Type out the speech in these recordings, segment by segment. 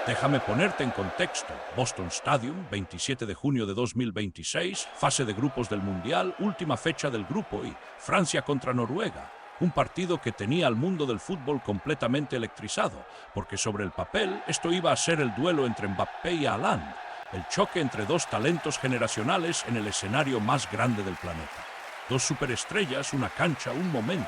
Déjame ponerte en contexto. Boston Stadium, 27 de junio de 2026, fase de grupos del Mundial, última fecha del grupo I, Francia contra Noruega. Un partido que tenía al mundo del fútbol completamente electrizado, porque sobre el papel esto iba a ser el duelo entre Mbappé y Haaland, el choque entre dos talentos generacionales en el escenario más grande del planeta. Dos superestrellas, una cancha, un momento.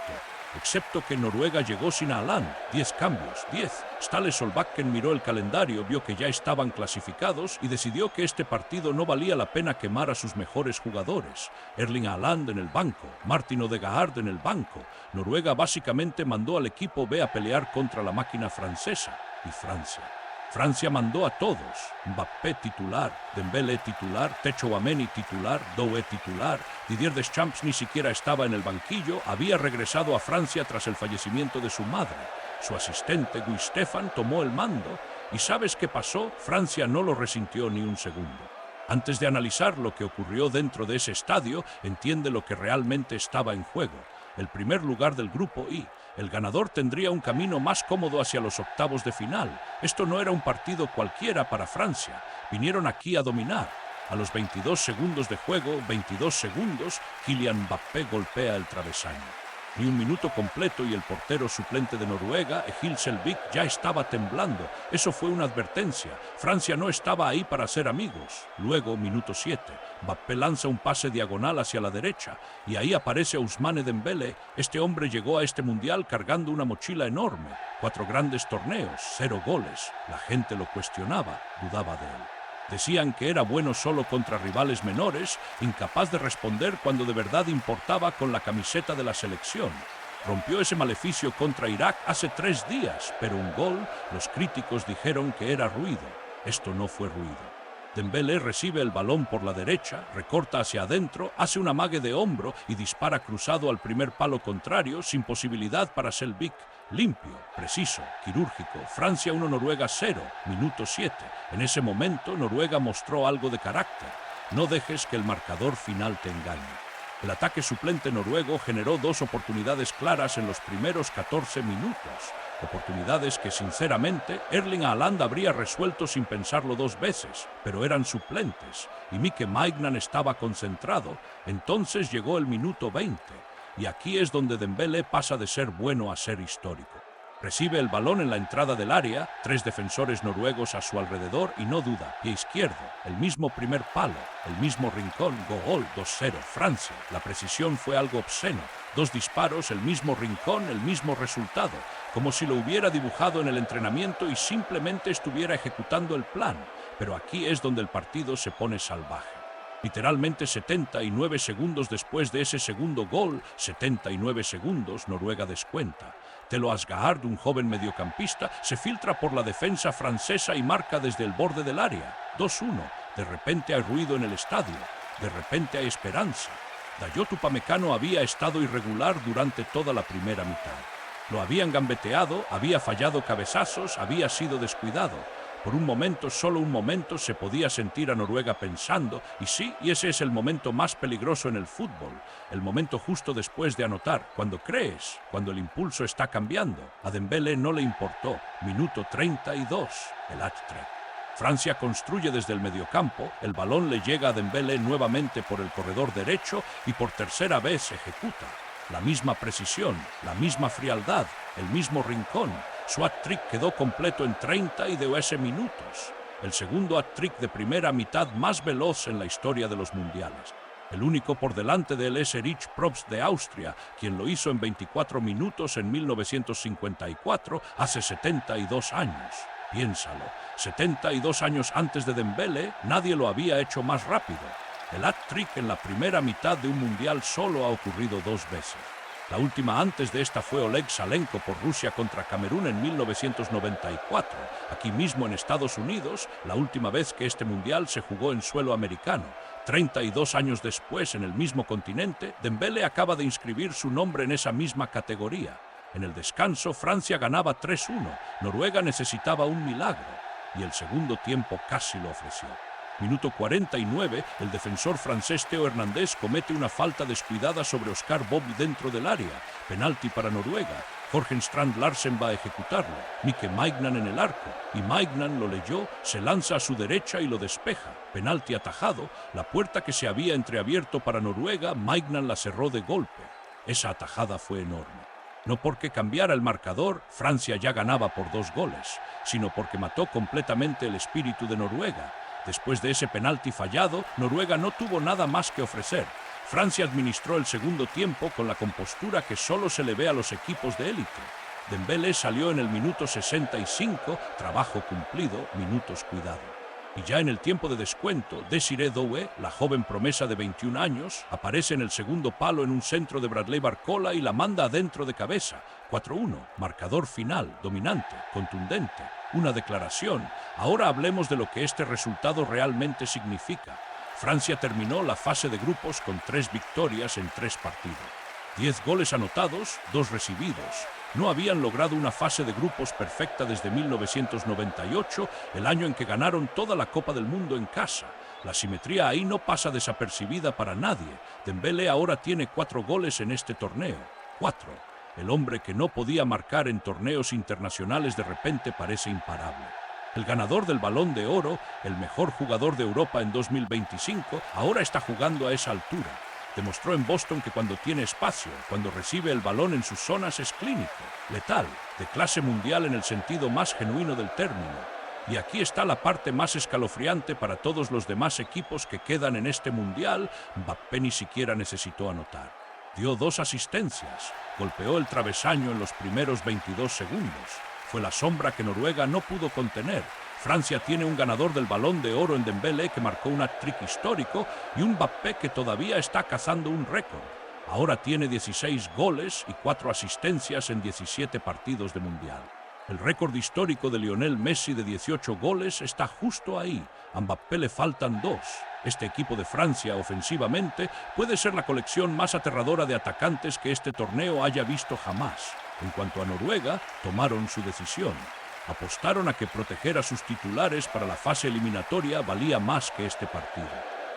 Excepto que Noruega llegó sin Haaland, 10 cambios, 10. Ståle Solbakken miró el calendario, vio que ya estaban clasificados y decidió que este partido no valía la pena quemar a sus mejores jugadores. Erling Haaland en el banco, Martin Odegaard en el banco. Noruega básicamente mandó al equipo B a pelear contra la máquina francesa y Francia. Francia mandó a todos, Mbappé titular, Dembélé titular, Tchouaméni titular, Doué titular, Didier Deschamps ni siquiera estaba en el banquillo, había regresado a Francia tras el fallecimiento de su madre. Su asistente, Guy Stefan, tomó el mando y ¿sabes qué pasó? Francia no lo resintió ni un segundo. Antes de analizar lo que ocurrió dentro de ese estadio, entiende lo que realmente estaba en juego. El primer lugar del grupo I. El ganador tendría un camino más cómodo hacia los octavos de final. Esto no era un partido cualquiera para Francia. Vinieron aquí a dominar. A los 22 segundos de juego, 22 segundos, Kylian Mbappé golpea el travesaño. Ni un minuto completo y el portero suplente de Noruega, Egil Selvik, ya estaba temblando. Eso fue una advertencia. Francia no estaba ahí para ser amigos. Luego, minuto 7, Mbappé lanza un pase diagonal hacia la derecha y ahí aparece Ousmane Dembélé. Este hombre llegó a este mundial cargando una mochila enorme. 4 grandes torneos, 0 goles. La gente lo cuestionaba, dudaba de él. Decían que era bueno solo contra rivales menores, incapaz de responder cuando de verdad importaba con la camiseta de la selección. Rompió ese maleficio contra Irak hace 3 días, pero un gol, los críticos dijeron que era ruido. Esto no fue ruido. Dembélé recibe el balón por la derecha, recorta hacia adentro, hace un amague de hombro y dispara cruzado al primer palo contrario, sin posibilidad para Selvik. Limpio, preciso, quirúrgico. Francia 1, Noruega 0, minuto 7. En ese momento, Noruega mostró algo de carácter. No dejes que el marcador final te engañe. El ataque suplente noruego generó 2 oportunidades claras en los primeros 14 minutos. Oportunidades que, sinceramente, Erling Haaland habría resuelto sin pensarlo 2 veces, pero eran suplentes, y Mike Maignan estaba concentrado. Entonces llegó el minuto 20. Y aquí es donde Dembélé pasa de ser bueno a ser histórico. Recibe el balón en la entrada del área, 3 defensores noruegos a su alrededor y no duda, pie izquierdo, el mismo primer palo, el mismo rincón, gol, 2-0, Francia. La precisión fue algo obsceno, 2 disparos, el mismo rincón, el mismo resultado, como si lo hubiera dibujado en el entrenamiento y simplemente estuviera ejecutando el plan. Pero aquí es donde el partido se pone salvaje. Literalmente 79 segundos después de ese segundo gol, 79 segundos, Noruega descuenta. Telo Asgaard, un joven mediocampista, se filtra por la defensa francesa y marca desde el borde del área. 2-1. De repente hay ruido en el estadio. De repente hay esperanza. Dayot Upamecano había estado irregular durante toda la primera mitad. Lo habían gambeteado, había fallado cabezazos, había sido descuidado. Por un momento, solo un momento, se podía sentir a Noruega pensando, y sí, y ese es el momento más peligroso en el fútbol, el momento justo después de anotar, cuando crees, cuando el impulso está cambiando. A Dembélé no le importó, minuto 32, el hat-trick. Francia construye desde el mediocampo, el balón le llega a Dembélé nuevamente por el corredor derecho y por tercera vez ejecuta. La misma precisión, la misma frialdad, el mismo rincón. Su hat-trick quedó completo en 32 minutos. El segundo hat-trick de primera mitad más veloz en la historia de los mundiales. El único por delante de él es Erich Probst de Austria, quien lo hizo en 24 minutos en 1954, hace 72 años. Piénsalo, 72 años antes de Dembélé, nadie lo había hecho más rápido. El hat-trick en la primera mitad de un mundial solo ha ocurrido 2 veces. La última antes de esta fue Oleg Salenko por Rusia contra Camerún en 1994. Aquí mismo en Estados Unidos, la última vez que este mundial se jugó en suelo americano. 32 años después, en el mismo continente, Dembélé acaba de inscribir su nombre en esa misma categoría. En el descanso, Francia ganaba 3-1. Noruega necesitaba un milagro. Y el segundo tiempo casi lo ofreció. Minuto 49, el defensor francés Théo Hernandez comete una falta descuidada sobre Oscar Bobby dentro del área. Penalti para Noruega. Jorgen Strand Larsen va a ejecutarlo, Mike Maignan en el arco, y Maignan lo leyó, se lanza a su derecha y lo despeja. Penalti atajado, la puerta que se había entreabierto para Noruega, Maignan la cerró de golpe. Esa atajada fue enorme. No porque cambiara el marcador, Francia ya ganaba por 2 goles, sino porque mató completamente el espíritu de Noruega. Después de ese penalti fallado, Noruega no tuvo nada más que ofrecer. Francia administró el segundo tiempo con la compostura que solo se le ve a los equipos de élite. Dembélé salió en el minuto 65, trabajo cumplido, minutos cuidado. Y ya en el tiempo de descuento, Désiré Doué, la joven promesa de 21 años, aparece en el segundo palo en un centro de Bradley Barcola y la manda adentro de cabeza. 4-1, marcador final, dominante, contundente, una declaración. Ahora hablemos de lo que este resultado realmente significa. Francia terminó la fase de grupos con 3 victorias en 3 partidos. 10 goles anotados, 2 recibidos. No habían logrado una fase de grupos perfecta desde 1998, el año en que ganaron toda la Copa del Mundo en casa. La simetría ahí no pasa desapercibida para nadie. Dembélé ahora tiene 4 goles en este torneo. 4. El hombre que no podía marcar en torneos internacionales de repente parece imparable. El ganador del Balón de Oro, el mejor jugador de Europa en 2025, ahora está jugando a esa altura. Demostró en Boston que cuando tiene espacio, cuando recibe el balón en sus zonas es clínico, letal, de clase mundial en el sentido más genuino del término. Y aquí está la parte más escalofriante para todos los demás equipos que quedan en este mundial. Mbappé ni siquiera necesitó anotar. Dio 2 asistencias, golpeó el travesaño en los primeros 22 segundos. Fue la sombra que Noruega no pudo contener. Francia tiene un ganador del Balón de Oro en Dembélé que marcó un hat-trick histórico y un Mbappé que todavía está cazando un récord. Ahora tiene 16 goles y 4 asistencias en 17 partidos de Mundial. El récord histórico de Lionel Messi de 18 goles está justo ahí. A Mbappé le faltan 2. Este equipo de Francia, ofensivamente, puede ser la colección más aterradora de atacantes que este torneo haya visto jamás. En cuanto a Noruega, tomaron su decisión. Apostaron a que proteger a sus titulares para la fase eliminatoria valía más que este partido.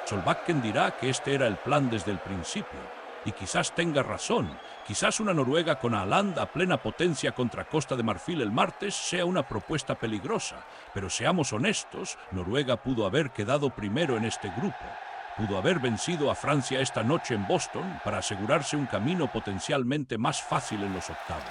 Solbakken dirá que este era el plan desde el principio. Y quizás tenga razón. Quizás una Noruega con Haaland a plena potencia contra Costa de Marfil el martes sea una propuesta peligrosa. Pero seamos honestos, Noruega pudo haber quedado primero en este grupo. Pudo haber vencido a Francia esta noche en Boston para asegurarse un camino potencialmente más fácil en los octavos.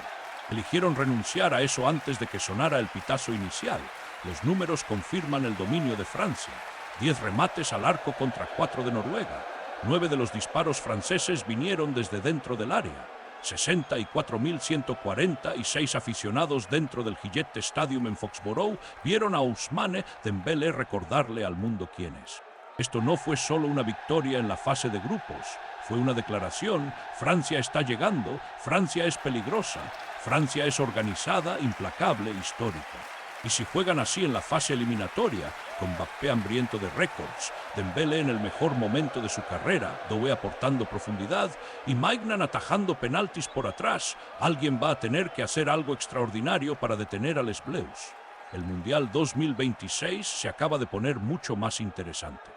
Eligieron renunciar a eso antes de que sonara el pitazo inicial. Los números confirman el dominio de Francia. 10 remates al arco contra 4 de Noruega. 9 de los disparos franceses vinieron desde dentro del área. 64.146 aficionados dentro del Gillette Stadium en Foxborough vieron a Ousmane Dembélé recordarle al mundo quién es. Esto no fue solo una victoria en la fase de grupos. Fue una declaración. Francia está llegando. Francia es peligrosa. Francia es organizada, implacable, histórica. Y si juegan así en la fase eliminatoria, con Mbappé hambriento de récords, Dembélé en el mejor momento de su carrera, Doué aportando profundidad y Maignan atajando penaltis por atrás, alguien va a tener que hacer algo extraordinario para detener a Les Bleus. El Mundial 2026 se acaba de poner mucho más interesante.